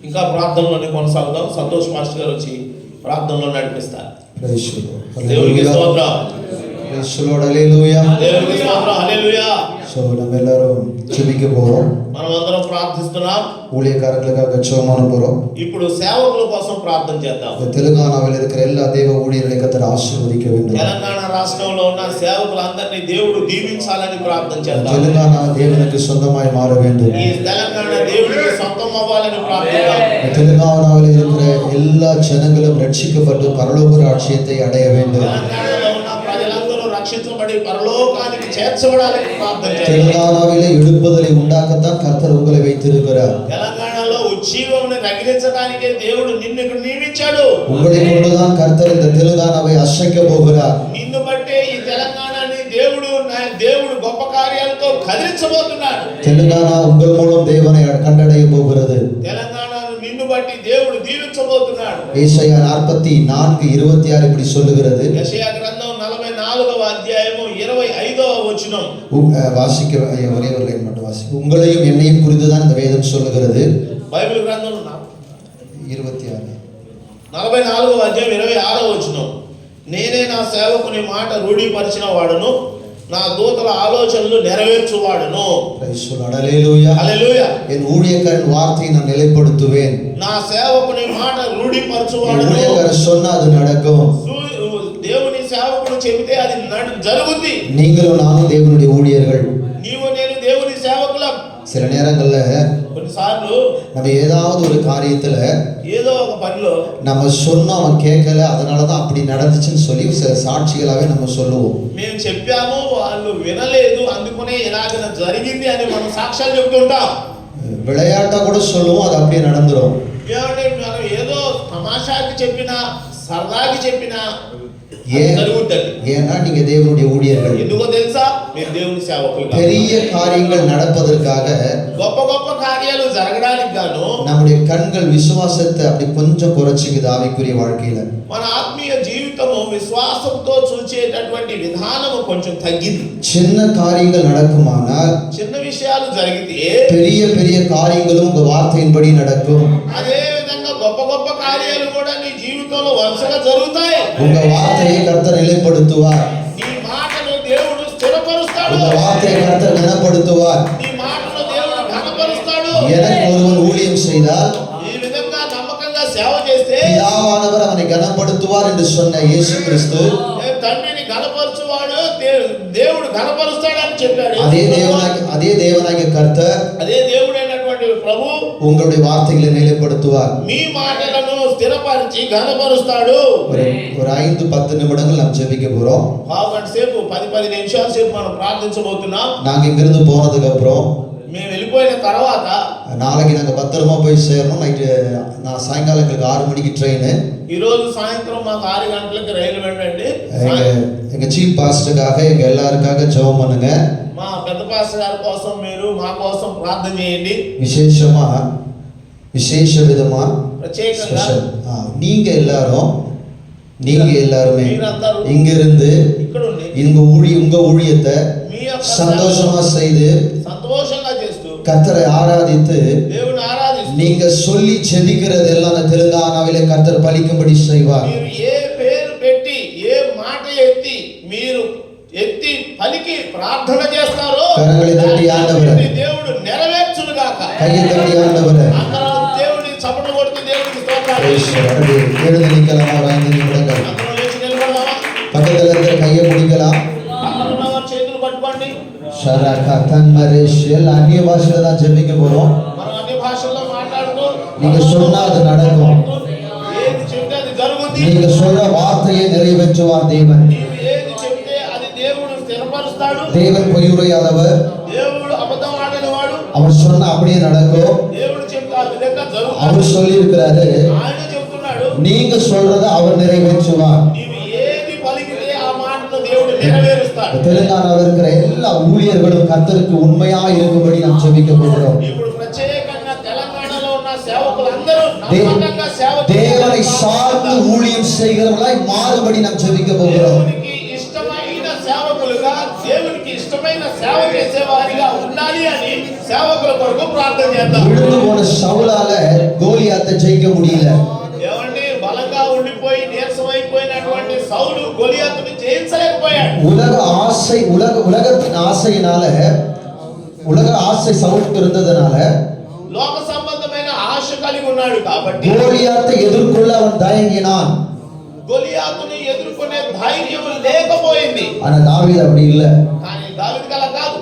ఇంకా ప్రార్థనలోనే కొనసాగుదాం. సంతోష్ మాస్టర్ గారు వచ్చి ప్రార్థనలో నడిపిస్తారు. దేవునికి స్తోత్రం. దేవునికి స్తోత్రం. హల్లెలూయా. సో நம்மெல்லாரும் ஜெபிக்க போறோம். మనమందరం ప్రార్థిస్తున్నాం. ஊழியக்காரர்களுக்காக ஜெபம் போறோம். ఇప్పుడు సేవకుల కోసం ప్రార్థన చేద్దాం. తెలంగాణలో இருக்கிற எல்லா தேவ ஊழியர்களை கர்த்தர் ஆசீர்வதிக்க வேண்டும். తెలంగాణ రాష్ట్రంలో ఉన్న సేవకులందరినీ దేవుడు దీవించాలని ప్రార్థన చేద్దాం. తెలంగాణ దేవునికి సొంతమై మార வேண்டும். ఈ తెలంగాణ దేవునికి సొంతం అవ్వాలని ప్రార్థిద్దాం. తెలంగాణలో இருக்கிற எல்லா ஜனங்களும் ரட்சிக்கப்பட்டு பரலோக ராஜ்யத்தை அடைய வேண்டும். తెలంగాణలో ఉన్న ప్రజలందరూ రక్షించబడి పరలోకానికి చేర్చబడాలని ప్రార్థన చేద్దాం. తెలంగాణలో எழுப்புதலை உண்டாக்கத்தான் கர்த்தர் உங்களை வைத்திருக்கிறார். తెలంగాణలో ఉజ్జీవమును రగిలించడానికే దేవుడు నిన్ను ఇక్కడ నియమించాడు. உங்களை கொண்டுதான் கர்த்தர் இந்த தெலுங்கானாவை அசைக்க போகிறார். నిన్ను బట్టే ఈ తెలంగాణని దేవుడు గొప్ప కార్యాలతో కదిలించబోతున్నాడు. தெலுங்கானா உங்கள் மூலம் தேவனை கண்டடைய போகிறது. తెలంగాణను నిన్ను బట్టి దేవుడు దీవించబోతున్నాడు. ஏசாயா 44:26 இப்படி சொல்லுகிறது. యెషయా గ్రంథం 44వ అధ్యాయము 25వ వచనం வாசிக்க ஒரே ஒரு லைன் மட்டும் வாசிக்க. உங்களையும் என்னையும் குறித்து தான் இந்த வேதம் சொல்லுகிறது. బైబిల్ గ్రంథం 26 44వ అధ్యాయం 26వ వచనం. నేనే నా సేవకుని మాట రూఢీపరిచిన వాడును, నా దూతల ఆలోచనలు నెరవేర్చువాడును. హల్లెలూయా. హల్లెలూయా. என் ஊழியக்காரன் வார்த்தையை நான் நிலைப்படுத்துவேன். నా సేవకుని మాట రూఢీపరచువాడును. ஊழியக்காரன் சொன்னா அது நடக்கும். దేవుని సేవకుడు చెబితే అది జరుగుద్ది. நீங்களும் நானும் தேவனுடைய ஊழியர்கள். నీవు నేను దేవుని సేవకులం. சில நேரங்கள்ல కొన్నిసార్లు நம்ம ஏதாவது ஒரு காரியத்துல ఏదో ఒక పనిలో நம்ம சொன்னோம் அவன் கேட்கல அதனாலதான் அப்படி நடந்துச்சுன்னு சொல்லி சில சாட்சிகளாவே நம்ம சொல்லுவோம். మేము చెప్పాము వాళ్ళు వినలేదు అందుకనే ఇలాగ జరిగింది అని మనం సాక్ష్యాలు చెప్తుంటాం. விளையாட்டா கூட சொல்லுவோம், அது அப்படியே நடந்துரும். ఏమంటే మనం ఏదో తమాషాకి చెప్పినా సరదాకి చెప్పినా ஏன்னா நீங்க தேவனுடைய ஊழியர்கள். ఎందుకో తెలుసా? మీరు దేవుని సేవకులు. பெரிய காரியங்கள் நடப்பதற்காக గొప్ప గొప్ప కార్యాలు జరగడానికి గాను நம்முடைய கண்கள் விசுவாசத்தை அப்படி கொஞ்சம் குறைச்சிக்குது ஆவிக்குரிய வாழ்க்கையில. మన ఆత్మీయ జీవితము విశ్వాసంతో చూచేటటువంటి విధానము కొంచెం తగ్గింది. சின்ன காரியங்கள் நடக்குமானால் చిన్న విషయాలు జరిగితే பெரிய பெரிய காரியங்களும் உங்க வார்த்தையின்படி நடக்கும். అదే విధంగా గొప్ప గొప్ప కార్యాలు కూడా నీ జీవితంలో వరుసగా జరుగుతాయి. உங்க வார்த்தையை கர்த்தர் நிலைப்படுத்துவார். నీ మాటను దేవుడు స్థిరపరుస్తాడు. உங்க வார்த்தையை கர்த்தர் கனப்படுத்துவார். నీ మాటను దేవుడు ఘనపరుస్తాడు. எனக்கு ஒருவன் ஊழியம் செய்தால் ఈ విధంగా నమ్మకంగా సేవ చేస్తే பிதாவானவர் அவனை கனப்படுத்துவார் என்று சொன்ன இயேசு கிறிஸ்து తండ్రిని ఘనపరచువాడు దేవుడు ఘనపరుస్తాడని చెప్పాడు. அதே தேவனாகிய கர்த்தர், అదే దేవుడైనటువంటి ప్రభు உங்களுடைய வார்த்தைகளை நிலைப்படுத்துவார். మీ మాటలను స్థిరపరిచి ఘనపరుస్తాడు. ஒரு 5-10 நிமிடங்கள் நாம் ஜெபிக்க போறோம். పావుగంట సేపు 10 నిమిషాల సేపు మనం ప్రార్థించబోతున్నాం. நாங்க இங்கிருந்து போனதுக்கு அப்புறம் మేము వెళ్ళిపోయిన తర్వాత நாளைக்கு நாங்க பத்திரமா போய் சேரணும். நைட்டு நான் சாயங்காலம் எங்களுக்கு 6 மணிக்கு ட்ரெயின். ఈ రోజు సాయంత్రం మాకు 6 గంటలకు రైలు వెళ్ళండి. எங்க சீஃப் பாஸ்டருக்காக எங்க எல்லாருக்காக ஜெபம் பண்ணுங்க. మా పెద్ద పాస్టర్ గారి కోసం మీరు మా కోసం ప్రార్థన చేయండి. விசேஷ விதமா ప్రత్యేకంగా நீங்க எல்லாருமே இங்க இருந்து உங்க ஊழியத்தை சந்தோஷமா செய்து సంతోషంగా చేస్తూ கர்த்தரை ஆராதித்து దేవుని ఆరాధిస్తూ நீங்க சொல்லி ஜெபிக்கிறது எல்லாம் தெலுங்கானாவிலே கர்த்தர் பலிக்கும்படி செய்வார். మీరు ఏ పేరు పెట్టి ఏ మాట మీరు ఎత్తి పలికి ప్రార్థన చేస్తారో கரங்களை தட்டி ஆண்டவரே దేవుడు నెరవేర్చును గాక. கையை தட்டி ஆண்டவரே అందరూ దేవుని చప్పట్లు కొడుతూ దేవునికి స్తోత్రాలు. எழுந்து நிற்கலாமா? ஒரு 5 நிமிடங்கள் అందరూ లేచి నిలబడదామా? பக்கத்துல இருக்கிற கையை பிடிக்கலாம். అందరూ ఉన్నవారు చేతులు పట్టుకోండి. அந்நிய பாஷையில தான் ஜெபிக்க போறோம். మనం అన్ని భాషల్లో మాట్లాడుతూ நீங்க சொன்னா அது நடக்கும். ఏది చెప్తే అది జరుగుతుంది. நீங்க சொல்ற வார்த்தையை நிறைவேற்றுவார் தேவன். నీవు ఏది చెప్తే అది దేవుడు స్థిరపరుస్తాడు. தேவன் பொய்யுரையாதவர். దేవుడు అబద్ధం ఆడనివాడు. அவர் சொன்னா அப்படியே நடக்கும். దేవుడు చెప్తే ఆ విధంగా జరుగుతుంది. அவர் சொல்லி இருக்கிறாரு, ఆయన చెప్తున్నాడు நீங்க சொல்றத அவர் நிறைவேற்றுவார். నీవు ఏది పలికితే ఆ మాటను దేవుడు నెరవేరుస్తాడు. தெலுங்கானாவில் இருக்கிற எல்லா ஊழியர்களும் கர்த்தருக்கு உண்மையா இருக்கும்படி நாம் ஜெபிக்க போகிறோம். ఇప్పుడు ప్రత్యేకంగా తెలంగాణలో ఉన్న సేవకులందరూ నమ్మకంగా సేవ தேவனை சார்ந்து ஊழியம் செய்கிறவர்களாய் மாறும்படி நாம் ஜெபிக்க போகிறோம். దేవునికి ఇష్టమైన సేవకులుగా దేవునికి ఇష్టమైన సేవ చేసే వారిగా ఉండాలి అని సేవకుల కొరకు ప్రార్థన చేద్దాం. விழுந்து போன சவுலால கோலியாத்தை ஜெயிக்க முடியல. ఏమండి బలంగా ఉండిపోయి నీరసమైపోయినటువంటి సౌలు గొలియాతుని జయించలేకపోయాడు. உலகத்தின் ஆசையினால, உலக ஆசை சவுலுக்கு இருந்ததனால లోక సంబంధమైన ఆశ కలిగి ఉన్నాడు కాబట్టి கோலியாத்தை எதிர்கொள்ள அவன் தயங்கினான். గొలియాతుని ఎదుర్కొనే ధైర్యం లేకపోయింది. ஆனா தாவீது அப்படி இல்ல. కానీ దావీదుకి అలా కాదు.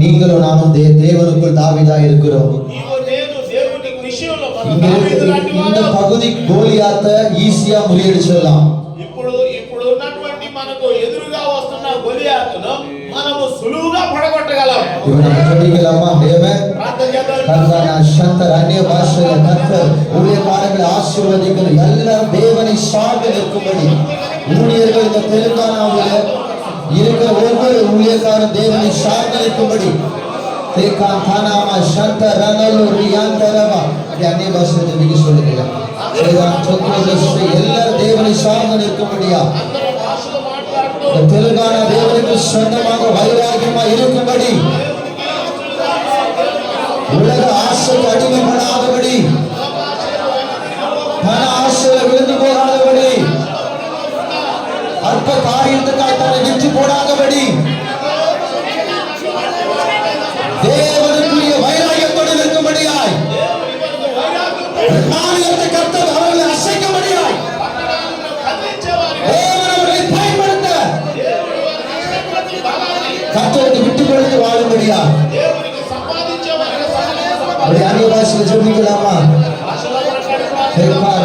நீங்களும் நானும் தேவனுக்குள் தாவீதா இருக்கிறோம். నీవు నేను దేవుని విషయంలో మన இந்த దావీదు లాంటి వాడు. பகுதி கோலியாத்தை ஈஸியா முறியடிச்சிடலாம். ఇప్పుడు ఉన్నటువంటి మనకు ఎదురుగా వస్తున్న గొలియాతును మనము సులువుగా పడగొట్టగలం. ఇప్పుడు మనం జోడికలామా దేవే ప్రార్థన చేద్దాం. కర్తానా శంతర అన్య భాషల కర్తర్ ஊழியக்காரங்களை ஆசீர்வதிக்கணும். எல்லாம் தேவனை சார்ந்து நிற்கும்படி ஊழியர்கள் இந்த தெலுங்கானாவில் இருக்கிற ஒவ்வொரு ஊழியக்காரன் தேவனை சார்ந்து நிற்கும்படி தேகாந்தானாமா சந்த ரணலு ரியாந்தரவா அன்ய பாஷையில நீங்க சொல்லுங்க. எல்லாரும் தேவனை சார்ந்து நிற்கும்படியா అందరూ భాషలు మాట్లాడుతూ இந்த தெலுங்கானா தேவனுக்கு சொந்தமாக வைராகியமா இருக்கும்படி, உலக ஆசைக்கு அடிமைப்படாதபடி, பண ஆசையில விழுந்து போகாதபடி, அற்ப காரியத்துக்காக தன்னை விற்று போடாதபடி தேவனுக்குரிய வைராகியத்தோடு இருக்கும்படியாய் மாநிலத்தை கர்த்தர் அவர்களை அசைக்கும்படியாய் தேவன் அவர்களை பயன்படுத்த கர்த்தருக்கு விட்டுக் கொடுத்து வாழும்படியா దేవునికి సంపాదించే వారికి సకల அப்படி அந்நிய பாஷையில ஜெபிக்கலாமா? భాషలో మాట్లాడుతున్నారు.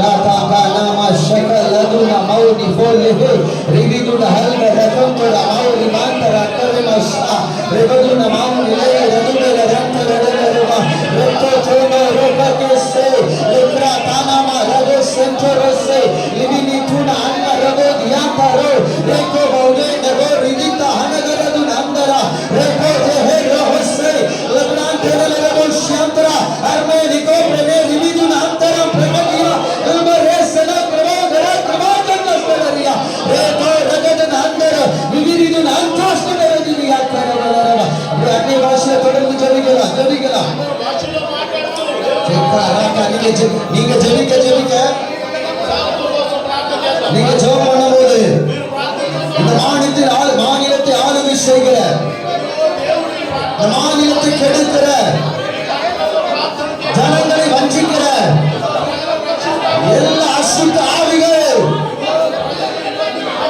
భాషలో మాట్లాడుతూ நீங்க ஜெபிக்க సాధువు కోసం ప్రార్థన చేద్దాం. நீங்க ஜெபம் பண்ணும்போது మీరు ప్రార్థన இந்த மாநிலத்தை ஆளுகை செய்கிற, இந்த மாநிலத்தை கெடுக்கிற, ஜனங்களை வஞ்சிக்கிற எல்லா அசுத்த ஆவிகள்,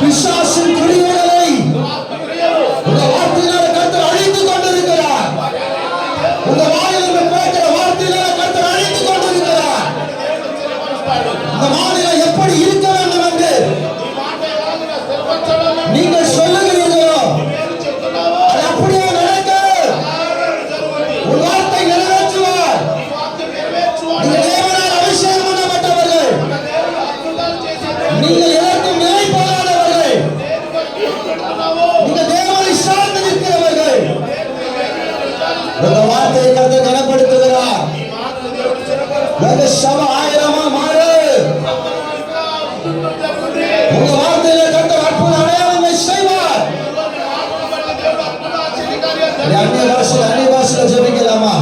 பிசாசின் கிரியைகளை உங்க வார்த்தையினால கர்த்தர் அழித்துக் கொண்டிருக்கிறார். உங்க வாயிலிருந்து பேசுகிற வார்த்தையினால கர்த்தர் அழித்துக் கொண்டிருக்கிறார். இந்த மாநிலம் எப்படி இருக்க வேண்டும் என்று நீங்கள் சொல்லுகிறீர்களோ அது அப்படியே நடக்கும். உன் வார்த்தை நிறைவேற்றுவார். நீங்கள் தேவனால் அபிஷேகம் பண்ணப்பட்டவர்கள். நீங்கள் எதற்கும் நிலைப்படாதவர்கள். நீங்கள் தேவனை சார்ந்து நிற்கிறவர்கள். உங்க வார்த்தையை கர்த்தர் கனப்படுத்துகிறார். உங்க சபை ஆயிரமா மாறு. உங்க வார்த்தையில கர்த்தர் அற்புத அடையாளங்களை செய்வார். அந்நிய பாஷையில ஜெபிக்கலாமா?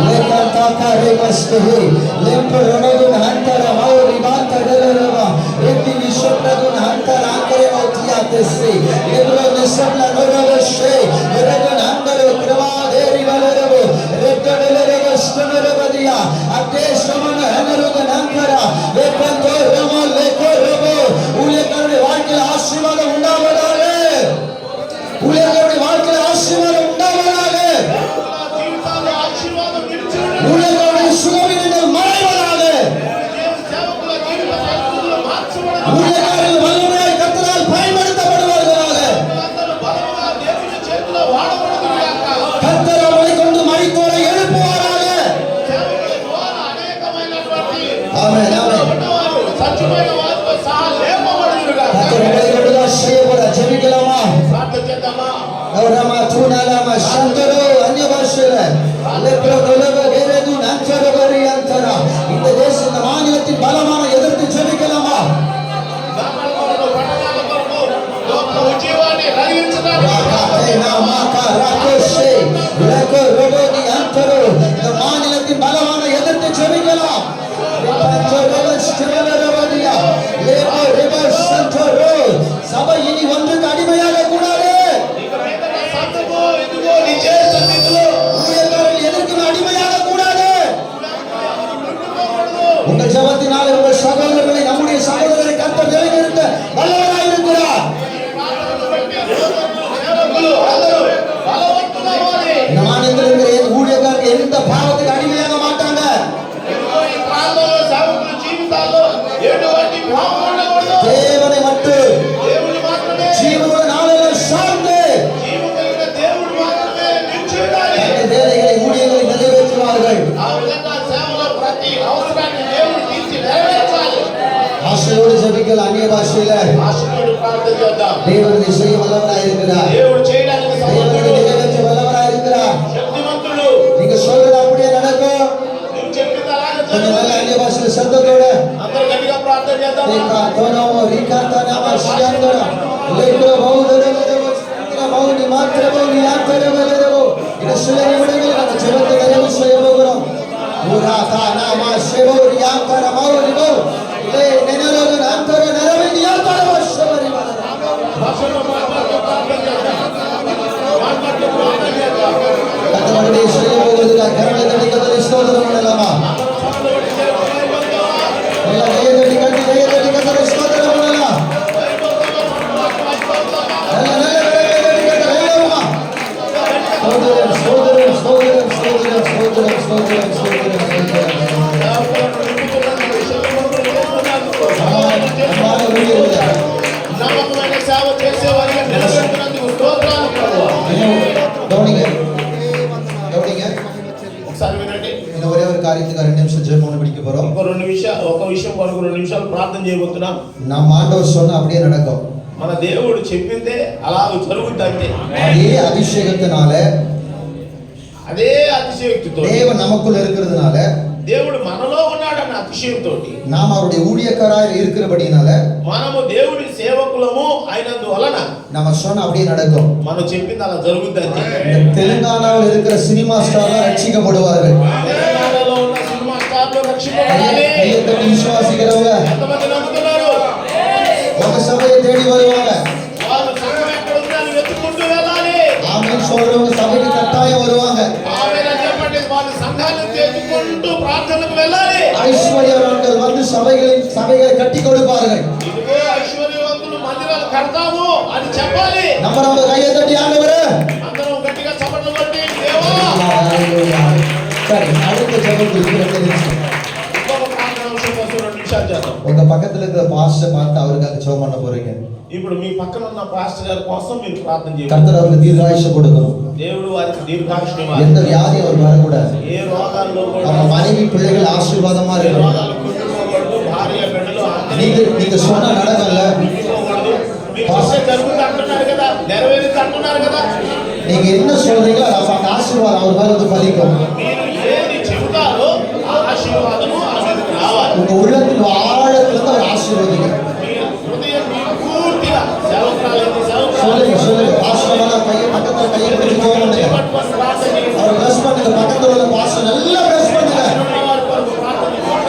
லேகந்தாகா ரேமஸ்தஹி லேம்பரோனதுன் ஹந்தர மௌரி மாந்தடலரவா ரெட்டி விஷப்ரதுன் ஹந்தர ஆங்கரே மௌத்தியாதெஸ்ஸி எதுரோ நிசப்ல நொரவஷே ரெட்டுன் ஹந்தர கிரவாதேரி வலரவோ ரெட்டடலரவஸ்தனரவதியா அத்தேஷ்ரமன ஹனருகன் ஹந்தர வேப்பந்தோ ரமோ லேகோ ரவோ ஊழியக்காரருடைய வாழ்க்கையில் ஆசீர்வாதம் உண்டாவதாக. ஊழியக்காரருடைய வாழ்க்கையில் ஆசீர்வாதம் உண்டாவதாக. జీవితాల్లో ఆశీర్వాదం నిలిచి ஊழியர்களுடைய சுகவீனங்கள் மறைவதாக. సేవకుల జీవిత పరిస్థితులు మార్చబడాలి. ஊழியக்காரர்கள் வல்லமையாய் கர்த்தரால் பயன்படுத்தப்படுவார்களாக. అందరూ బలముగా దేవుని చేతిలో వాడబడుదురుగాక. கர்த்தர் அவர்களை கொண்டு மரித்தோரை எழுப்புவாராக. సేవకుల ద్వారా అనేకమైనటువంటి ஆமென், ஆமென். ఉన్నవారు చచ్చిపోయిన వారితో సహా లేపబడుదురుగాక. கர்த்தர் உங்களை கொண்டுதான் செய்யப்பட ஜெபிக்கலாமா? ప్రార్థన చేద్దామా? గౌరమ తూనాలమ శంకరు అన్య భాషల లెప్ర గొలవ గెరెదు నంచరవరి అంతర இந்த தேச இந்த மாநிலத்தின் பலமான எதிர்த்து ஜெபிக்கலாமா? గ్రామాల కొరకు, పట్టణాల కొరకు, లోక ఉద్యోగాన్ని రగిలించడానికి ராகேனா மாகா ராகோஷே லெகோ ரோடோதி அந்தரோ இந்த மாநிலத்தின் பலமான எதிர்த்து ஜெபிக்கலாம். విధంగా సేవలో ప్రతి అవసరాన్ని దేవుడు తీర్చి నెరవేర్చాలి. ஆசையோடு ஜெபிக்கல் அந்நிய பாஷையில ఆశీర్వాద ప్రార్థన చేద్దాం. தேவனுடைய செய்ய வல்லவராயிருக்கிறார். దేవుడు చేయడానికి தேவனுடைய సమర్థుడు, நிறைவேற்ற வல்லவராயிருக்கிறார். శక్తిమంతుడు. நீங்க சொல்றது அப்படியே நடக்கும். నువ్వు చెప్పింది అలాగే கொஞ்சம் நல்ல జరుగుతుంది. அந்நிய பாஷையில சத்தத்தோட అందరూ గట్టిగా ప్రార్థన చేద్దాం. రేఖా తోనో రీకాంతన మాష్యంతన లేఖో బౌదరవదవ స్తోత్ర బౌని మాత్రమో నియాంతరవదవ ఇన சில நிமிடங்கள் நம்ம ஜெபத்தை நிறைவு செய்ய போகிறோம். ஊராகா நாம செவோ ரியாந்தர மௌரிவோ லே நெனரோக நாந்தர நரவி நியாந்தர வஷவரி భాషలో మాట్లాడుతూ ప్రార్థన చేద్దాం. మాట్లాడుతూ ప్రార్థన చేద్దాం. கர்த்தருடைய செய்ய போகிறதுக்கு கரங்களை தட்டி கர்த்தரை ஸ்தோத்திரம் பண்ணலாமா? எல்லாம் கையை தட்டி கர்த்தரை ஸ்தோத்திரம் பண்ணலாம். நல்ல நல்ல கையை தட்டி கர்த்தரை எல்லாருமா ஸ்தோத்திரம் ஸ்தோத்திரம் ஸ்தோத்திரம் ஸ்தோத்திரம் ஸ்தோத்திரம் ஸ்தோத்திரம் ஸ்தோத்திரம் ஸ்தோத்திரம் அம்மாவை ஊழியர்களே, నమ్మకమైన సేవ చేసేవారిగా నిలబెడుతున్నందుకు స్తోత్రాలు ప్రభువా. கவனிங்க கவனிங்க. ఒకసారి వినండి. இன்னும் ஒரே ஒரு காரியத்துக்கு 2 நிமிஷம் ஜெபம் பிடிக்க போறோம். ఒక విషయం వరకు 2 నిమిషాలు ప్రార్థన చేయబోతున్నాం. நம்ம ஆண்டவர் சொன்னா அப்படியே நடக்கும். మన దేవుడు చెప్పిందే అలా జరుగుద్ది అంతే. அதே அபிஷேகத்தினால అదే అతిశయోక్తితో தேவன் நமக்குள்ள இருக்கிறதுனால దేవుడు మనలో ఉన్నాడన్న అతిశయంతో நாம் அவருடைய ஊழியக்காராய் இருக்கிறபடினால మనము దేవుడి సేవకులము అయినందువలన நம்ம சொன்ன அப்படியே நடக்கும். మనం చెప్పింది అలా జరుగుద్ది అంతే. இந்த தெலுங்கானாவில் இருக்கிற சினிமா ஸ்டார்லாம் ரட்சிக்கப்படுவார்கள். తెలంగాణలో ఉన్న సినిమా స్టార్లు రక్షింపబడాలి. கையை தட்டி விசுவாசிக்கிறவங்க ఎంతమంది నమ్ముతున్నారు? ఒక சபையை தேடி வருவாங்க. వాళ్ళు సంఘం ఎక్కడ ఉంది అని వెతుక్కుంటూ వెళ్ళాలి. ஆமென் சொல்றவங்க சபைக்கு கட்டாயம் வருவாங்க. ఆమేన్ అని చెప్పండి. వాళ్ళు సంఘాలను వెతుక్కుంటూ ప్రార్థనకు వెళ్ళాలి. ஐஸ்வர்யவான்கள் வந்து சபைகளை கட்டி கொடுப்பார்கள். ఇదిగో ఐశ్వర్యవంతులు మందిరాలు కడతాము అని చెప్పాలి. நம்பறவங்க கையை தட்டி ஆண்டவரே. అందరం గట్టిగా చప్పట్లు కొట్టి దేవా. சரி, அடுத்த ஜெபத்துக்கு 2 நிமிஷம். ఇంకొక ప్రార్థన విషయం కోసం 2 నిమిషాలు చేద్దాం. உங்க பக்கத்துல இருக்கிற பாஸ்டர் பார்த்து அவருக்காக ஜெபம் பண்ண போறீங்க. ఇప్పుడు మీ పక్కన ఉన్న పాస్టర్ గారి కోసం మీరు ప్రార్థన చేయండి. கர்த்தர் அவருக்கு தீர்காயுஷ் கொடுக்கணும். దేవుడు వారికి దీర్ఘాయుష్ని ఇవ్వాలి. எந்த வியாதி அவர் வரக்கூடாது. ఏ రోగాల్లో కూడా நம்ம மனைவி பிள்ளைகள் ஆசீர்வாதமா ఏ இருக்கணும். రోగాలు కుంటుకోకూడదు. భార్య బిడ్డలు நீங்க சொன்ன நடக்கல. కుంటుకోకూడదు. మీకు వస్తే జరుగుతుంది అంటున్నారు కదా, నెరవేరుతుంది అంటున్నారు కదా. நீங்க என்ன சொல்றீங்களோ அப்ப ஆசீர்வாதம் அவர் மேல வந்து பலிக்கும். మీరు ఏది చెబుతారో ఆ ఆశీర్వాదము ఆ మీదకి రావాలి. உங்க உள்ளத்தில் ஆழத்துல அவர் ஆசீர்வதிங்க. మీ హృదయం పూర్తిగా సేవకురాలైతే சொல்லுங்க பாஸ்டர் மேல பக்கத்துல கையை பிடிச்சு ஜெபம் பண்ணுங்க. அவர் பிளஸ் பண்ணுங்க. பக்கத்துல உள்ள பாஸ்டர் நல்லா பிளஸ் பண்ணுங்க.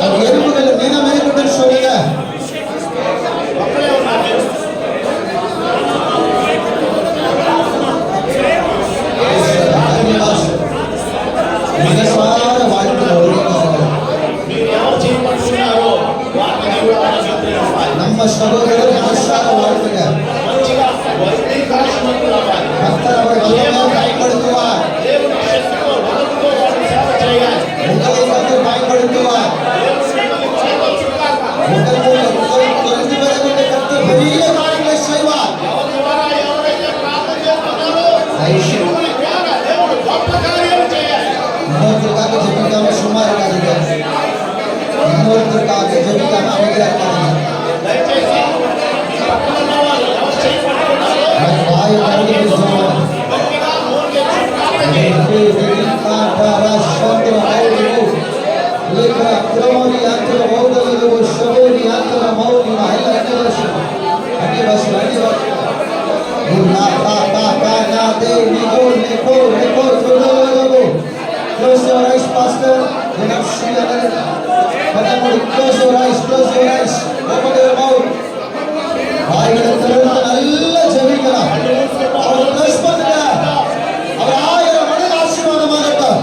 அவர் எலும்புகள் நீனமேகட்டும்னு சொல்லுங்க. மனசார வாழ்க்கையில ஒரே நம்ம சகோதரர் மனசார வாழ்க்கையில கர்த்தர் அவரை வல்லமையாக பயன்படுத்துவார். உங்களை கர்த்தர் பயன்படுத்துவார். உங்களுக்கு 2 பேரை கொண்டு கர்த்தர் பெரிய காரியங்களை செய்வார். இன்னொருத்தருக்காக ஜெபிக்காம சும்மா இருக்காதீங்க. இன்னொருத்தருக்காக ஜெபிக்காம அமைதியா இருக்காதீங்க. வாயை திறந்து பேசுவாங்க. Close your eyes, Pastor. Do not see another. Close your eyes. Close your eyes. Open your mouth. வாய்களை திறந்து நல்லா ஜெபிக்கலாம். அவர் பிளஸ் பண்ணுங்க. அவர் 1000 மடங்கு ஆசீர்வாதமாகட்டும்.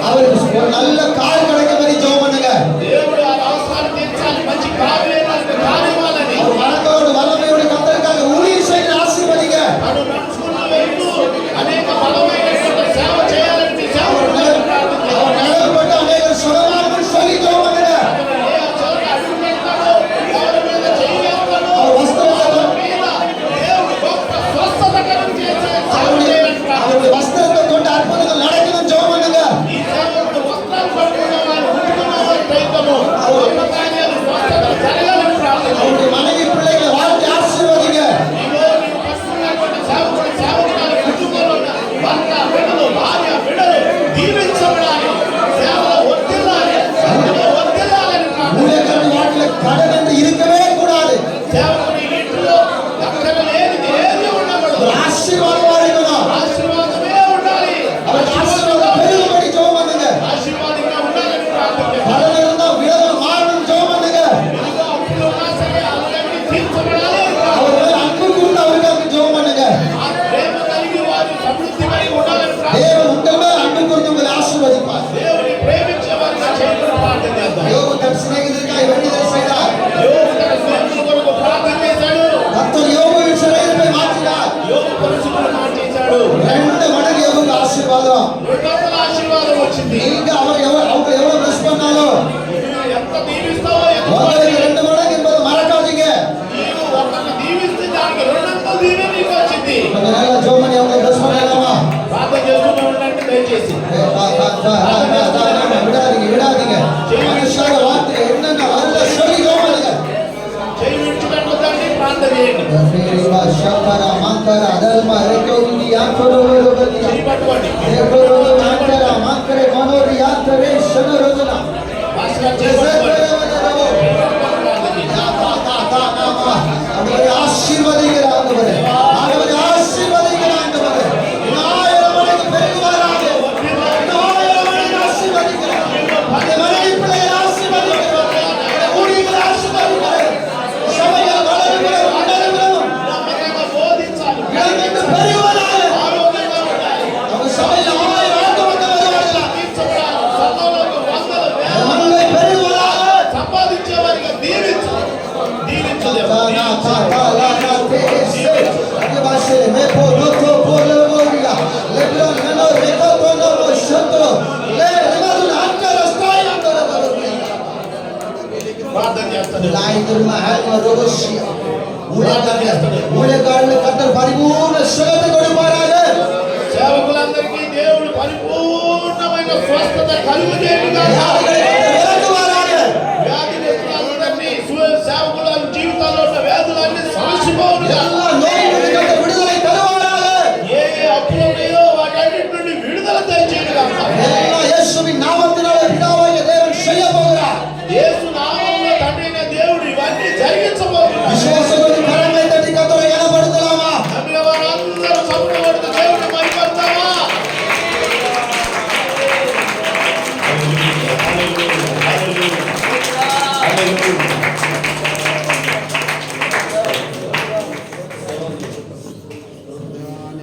அவருக்கு ஒரு நல்ல கார் கிடைக்க மாதிரி ஜெபம் பண்ணுங்க. அவர் மனதோடு வல்லமையோடு கர்த்தருக்காக ஊழியம் செய்து ஆசீர்வதிங்க. அவர் நிழல்பட்டு அநேகர் சுகமாகணும்னு சொல்லி ஜெபம் பண்ணுங்க. దయచేసి விடாதீங்க மனுஷால வார்த்தை என்னென்ன வரல சொல்லிக்கோங்க చేయి విడిచిపెట్టొద్దండి, ప్రార్థన చేయండి. చేయి పట్టుకోండి. పాస్టర్ గారు చేయి పట్టుకోండి. ஆசீர்வதிக்கிறார் ஆசீர்வதிக்கிறார் விநாயகர் மலைக்கு பெருகுவாராக விநாயகர் மலைக்கு ஆசீர்வதிக்கிறார் அந்த மலை பிள்ளையை ஆசீர்வதிக்கிறார் ஊழியர்களை ஆசீர்வதிக்கிறார் சபையில் வளருகிறோம் வளருகிறோம் నమ్మకంగా బోధించాలి. இளமைக்கு பெருகுவாராக ఆరోగ్యంగా ఉండాలి. நம்ம சபையில் 1000 ஆண்டவர்கள் வருவார்கள் దీవించబడాలి. సంఘంలోకి వందలు వేల மலை பெருகுவாராக సంపాదించే వారిగా దీవించు. దీవించు దేవా, దీవించు. ప్రార్థన చేస్తాను. ஊழியக்காரர்கள் கர்த்தர் பரிபூர்ண சுகத்தை கொடுப்பாராக సేవకులందరికీ దేవుడు పరిపూర్ణమైన స్వస్థత కలుగు చేయగా